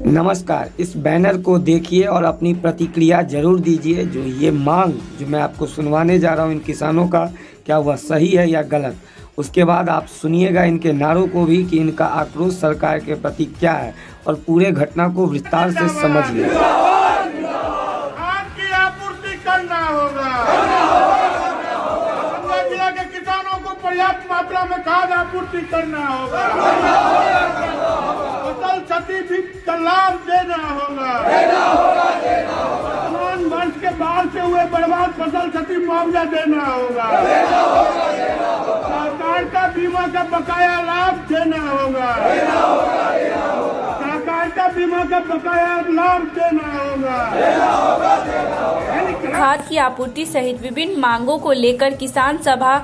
नमस्कार, इस बैनर को देखिए और अपनी प्रतिक्रिया जरूर दीजिए। जो ये मांग जो मैं आपको सुनवाने जा रहा हूँ इन किसानों का, क्या वह सही है या गलत। उसके बाद आप सुनिएगा इनके नारों को भी कि इनका आक्रोश सरकार के प्रति क्या है और पूरे घटना को विस्तार से समझिए। खाद की आपूर्ति करना होगा। जिला के किसानों को पर्याप्त मात्रा में खाद आपूर्ति करना होगा। फसल क्षति भी का लाभ देना होगा। किसान वर्ष के बाद से हुए बर्बाद फसल क्षति मुआवजा देना होगा। सरकार का बीमा का बकाया लाभ देना होगा। सरकार का बीमा का बकाया लाभ देना होगा। खाद की आपूर्ति सहित विभिन्न मांगों को लेकर किसान सभा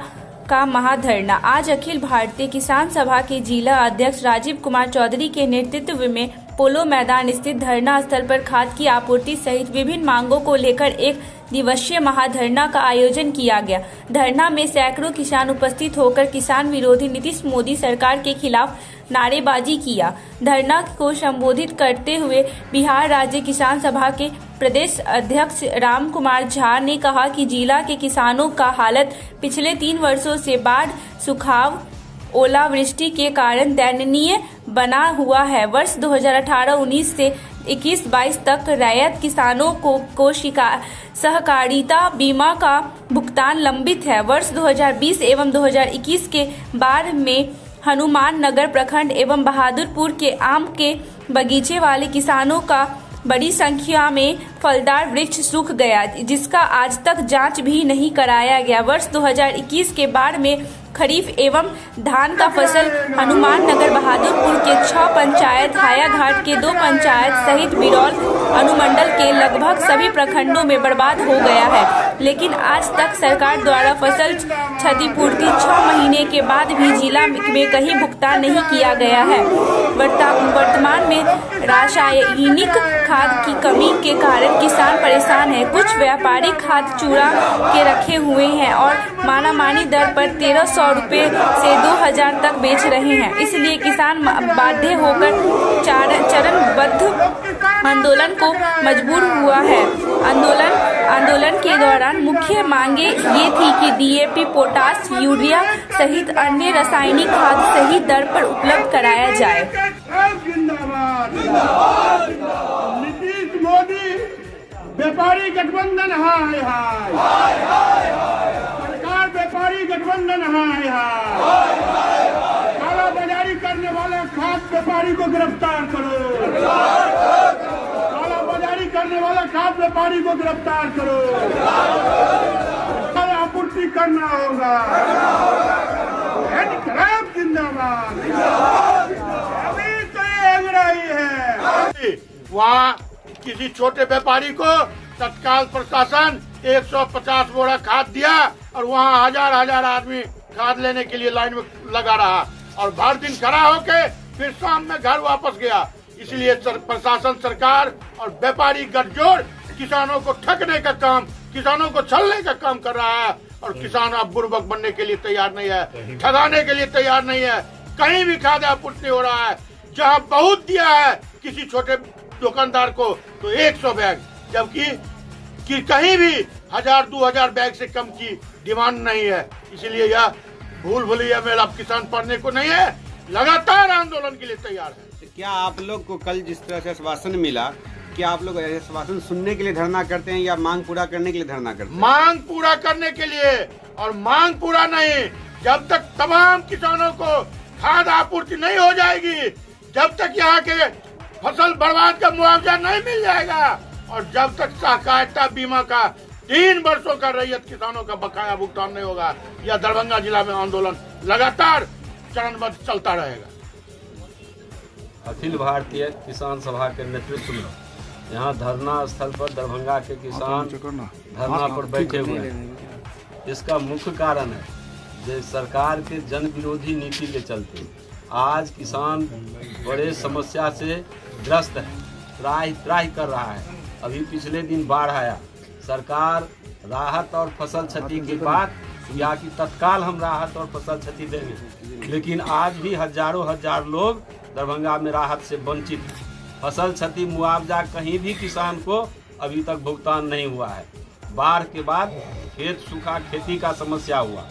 का महाधरना। आज अखिल भारतीय किसान सभा के जिला अध्यक्ष राजीव कुमार चौधरी के नेतृत्व में पोलो मैदान स्थित धरना स्थल पर खाद की आपूर्ति सहित विभिन्न मांगों को लेकर एक दिवसीय महाधरना का आयोजन किया गया। धरना में सैकड़ों किसान उपस्थित होकर किसान विरोधी नीतीश मोदी सरकार के खिलाफ नारेबाजी किया। धरना को संबोधित करते हुए बिहार राज्य किसान सभा के प्रदेश अध्यक्ष राम कुमार झा ने कहा कि जिला के किसानों का हालत पिछले 3 वर्षों से बाढ़, सुखाव, ओलावृष्टि के कारण दयनीय बना हुआ है। वर्ष 2018-19 से 21-22 तक रैयत किसानों को सहकारिता बीमा का भुगतान लंबित है। वर्ष 2020 एवं 2021 के बाढ़ में हनुमान नगर प्रखंड एवं बहादुरपुर के आम के बगीचे वाले किसानों का बड़ी संख्या में फलदार वृक्ष सूख गया, जिसका आज तक जांच भी नहीं कराया गया। वर्ष 2021 के बाढ़ में खरीफ एवं धान का फसल हनुमान नगर बहादुरपुर के 6 पंचायत, हायाघाट के 2 पंचायत सहित बिरौल अनुमंडल के लगभग सभी प्रखंडों में बर्बाद हो गया है। लेकिन आज तक सरकार द्वारा फसल क्षतिपूर्ति 6 महीने के बाद भी जिला में कहीं भुगतान नहीं किया गया है। वर्तमान में रासायनिक खाद की कमी के कारण किसान परेशान है। कुछ व्यापारी खाद चुरा के रखे हुए हैं और मानामानी दर पर 1300 रुपए से 2000 तक बेच रहे हैं। इसलिए किसान बाध्य होकर चरणबद्ध आंदोलन को मजबूर हुआ है। आंदोलन के दौरान मुख्य मांगे ये थी कि डीएपी, पोटास, यूरिया सहित अन्य रासायनिक खाद सही दर पर उपलब्ध कराया जाए। नीतीश मोदी व्यापारी गठबंधन हाय हाय, सरकार व्यापारी गठबंधन हाय हाय, काला बाजारी करने वाले खाद व्यापारी को गिरफ्तार करो। काला बाजारी करने वाला खाद व्यापारी को गिरफ्तार करो। आपूर्ति करना होगा। जिंदाबाद। अभी तो ये अंग्रेजी है। वहाँ किसी छोटे व्यापारी को तत्काल प्रशासन 150 बोरा खाद दिया और वहाँ हजार आदमी खाद लेने के लिए लाइन में लगा रहा और भर दिन खड़ा होके फिर शाम में घर वापस गया। इसलिए प्रशासन, सरकार और व्यापारी गठजोड़ किसानों को ठगने का काम, किसानों को छलने का काम कर रहा है और किसान अब बुर्बक बनने के लिए तैयार नहीं है, ठगाने के लिए तैयार नहीं है। कहीं भी खाद आपूर्ति हो रहा है, जहाँ बहुत दिया है किसी छोटे दुकानदार को तो 100 बैग, जबकि कहीं भी 1000-2000 बैग से कम की डिमांड नहीं है। इसलिए यह भूल भुलैया में अब किसान पढ़ने को नहीं है, लगातार आंदोलन के लिए तैयार है। क्या आप लोग को कल जिस तरह से आश्वासन मिला, क्या आप लोग आश्वासन सुनने के लिए धरना करते हैं या मांग पूरा करने के लिए धरना करते हैं? मांग पूरा करने के लिए, और मांग पूरा नहीं जब तक तमाम किसानों को खाद आपूर्ति नहीं हो जाएगी, जब तक यहाँ के फसल बर्बाद का मुआवजा नहीं मिल जाएगा और जब तक सहकारिता बीमा का 3 वर्षों का रैयत किसानों का बकाया भुगतान नहीं होगा, यह दरभंगा जिला में आंदोलन लगातार चरणबद्ध चलता रहेगा। अखिल भारतीय किसान सभा के नेतृत्व में यहाँ धरना स्थल पर दरभंगा के किसान धरना पर बैठे हुए हैं। इसका मुख्य कारण है जो सरकार के जन विरोधी नीति के चलते आज किसान बड़े समस्या से ग्रस्त है, त्राही कर रहा है। अभी पिछले दिन बाढ़ आया, सरकार राहत और फसल क्षति के बाद या कि तत्काल हम राहत और फसल क्षति देंगे, लेकिन आज भी हजारों लोग दरभंगा में राहत से वंचित हैं। फसल क्षति मुआवजा कहीं भी किसान को अभी तक भुगतान नहीं हुआ है। बाढ़ के बाद खेत सूखा, खेती का समस्या हुआ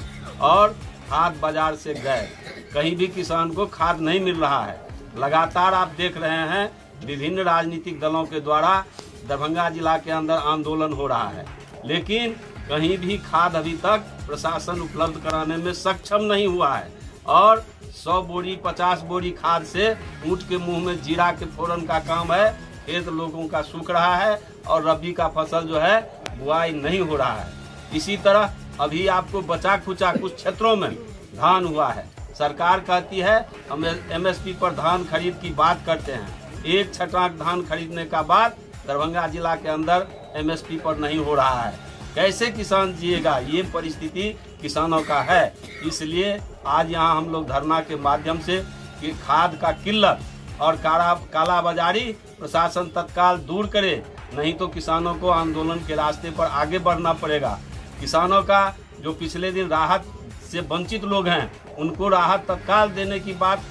और खाद बाजार से गए, कहीं भी किसान को खाद नहीं मिल रहा है। लगातार आप देख रहे हैं विभिन्न राजनीतिक दलों के द्वारा दरभंगा जिला के अंदर आंदोलन हो रहा है, लेकिन कहीं भी खाद अभी तक प्रशासन उपलब्ध कराने में सक्षम नहीं हुआ है और 100 बोरी 50 बोरी खाद से ऊँट के मुंह में जीरा के फोड़न का काम है। खेत लोगों का सूख रहा है और रबी का फसल जो है बुआई नहीं हो रहा है। इसी तरह अभी आपको बचा खुचा कुछ क्षेत्रों में धान हुआ है। सरकार कहती है हम MSP पर धान खरीद की बात करते हैं, एक छटाक धान खरीदने का बाद दरभंगा जिला के अंदर MSP पर नहीं हो रहा है। कैसे किसान जिएगा, ये परिस्थिति किसानों का है। इसलिए आज यहाँ हम लोग धरना के माध्यम से कि खाद का किल्लत और काला बाजारी प्रशासन तत्काल दूर करे, नहीं तो किसानों को आंदोलन के रास्ते पर आगे बढ़ना पड़ेगा। किसानों का जो पिछले दिन राहत से वंचित लोग हैं उनको राहत तत्काल देने की बात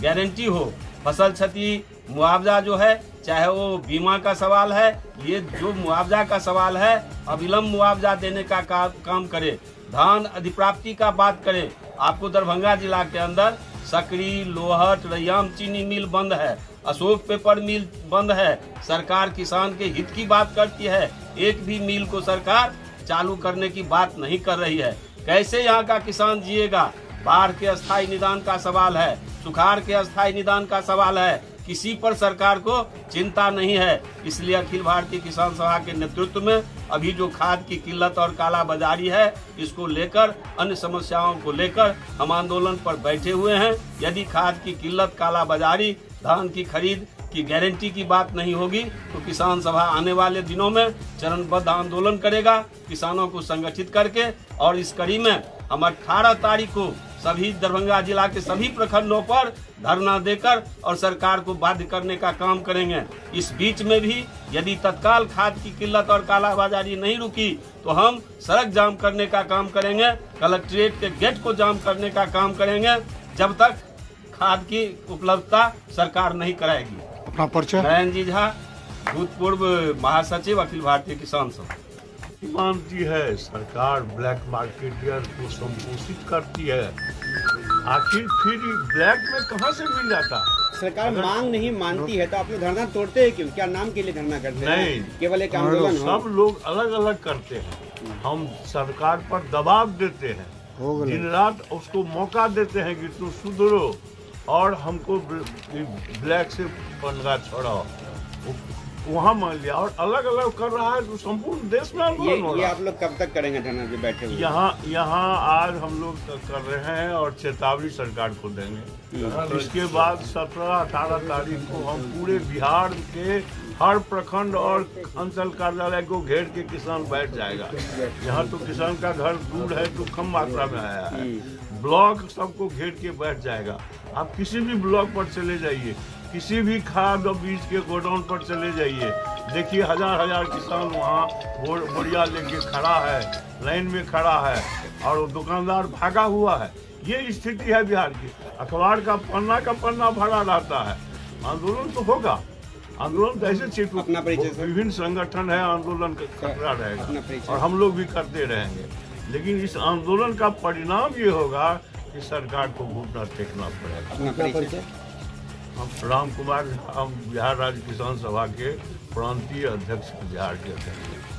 गारंटी हो। फसल क्षति मुआवजा जो है, चाहे वो बीमा का सवाल है, ये जो मुआवजा का सवाल है अविलंब मुआवजा देने का काम करे। धान अधिप्राप्ति का बात करे। आपको दरभंगा जिला के अंदर सकरी, लोहट, रैयाम चीनी मिल बंद है, अशोक पेपर मिल बंद है। सरकार किसान के हित की बात करती है, एक भी मिल को सरकार चालू करने की बात नहीं कर रही है। कैसे यहाँ का किसान जिएगा? बाढ़ के अस्थायी निदान का सवाल है, सुखाड़ के अस्थायी निदान का सवाल है, किसी पर सरकार को चिंता नहीं है। इसलिए अखिल भारतीय किसान सभा के नेतृत्व में अभी जो खाद की किल्लत और काला बाजारी है, इसको लेकर अन्य समस्याओं को लेकर हम आंदोलन पर बैठे हुए हैं। यदि खाद की किल्लत, काला बाजारी, धान की खरीद की गारंटी की बात नहीं होगी तो किसान सभा आने वाले दिनों में चरणबद्ध आंदोलन करेगा, किसानों को संगठित करके। और इस कड़ी में हम 18 तारीख को सभी दरभंगा जिला के सभी प्रखंडों पर धरना देकर और सरकार को बाध्य करने का काम करेंगे। इस बीच में भी यदि तत्काल खाद की किल्लत और कालाबाजारी नहीं रुकी तो हम सड़क जाम करने का काम करेंगे, कलेक्ट्रेट के गेट को जाम करने का काम करेंगे, जब तक खाद की उपलब्धता सरकार नहीं कराएगी। अपना परिचय? नयन जी झा, भूतपूर्व महासचिव अखिल भारतीय किसान सभा। मानती है सरकार ब्लैक मार्केटियर को संपोषित करती है, आखिर फिर ब्लैक में कहां से मिल जाता है? सरकार मांग नहीं मानती है तो आप लोग धरना तोड़ते हैं क्यों? क्या नाम के लिए धरना करते हैं? नहीं, केवल एक आंदोलन हो? सब लोग अलग अलग करते हैं। हम सरकार पर दबाव देते हैं, दिन रात उसको मौका देते हैं कि तुम सुधरो और हमको ब्लैक से पंगा छोड़ाओ। वहाँ मान लिया और अलग अलग कर रहा है तो संपूर्ण देश में आंदोलन हो रहा है। ये आप लोग कब तक करेंगे धरना पे बैठे हुए? यहाँ आज हम लोग कर रहे हैं और चेतावनी सरकार को देंगे। इसके बाद 17-18 तारीख को हम पूरे बिहार के हर प्रखंड और अंचल कार्यालय को घेर के किसान बैठ जाएगा। यहाँ तो किसान का घर दूर है तो कम मात्रा में आया है, ब्लॉक सबको घेर के बैठ जाएगा। आप किसी भी ब्लॉक पर चले जाइए, किसी भी खाद और बीज के गोडाउन पर चले जाइए, देखिए हजार किसान वहाँ बोरिया लेके खड़ा है, लाइन में खड़ा है और दुकानदार भागा हुआ है। ये स्थिति है बिहार की। अखबार का पन्ना भरा रहता है। आंदोलन तो होगा, आंदोलन तो ऐसे विभिन्न संगठन है, आंदोलन खतरा रहेगा और हम लोग भी करते रहेंगे। लेकिन इस आंदोलन का परिणाम ये होगा कि सरकार को घुटना टेकना पड़ेगा। हम राम कुमार, हम बिहार राज्य किसान सभा के प्रांतीय अध्यक्ष, बिहार के अध्यक्ष।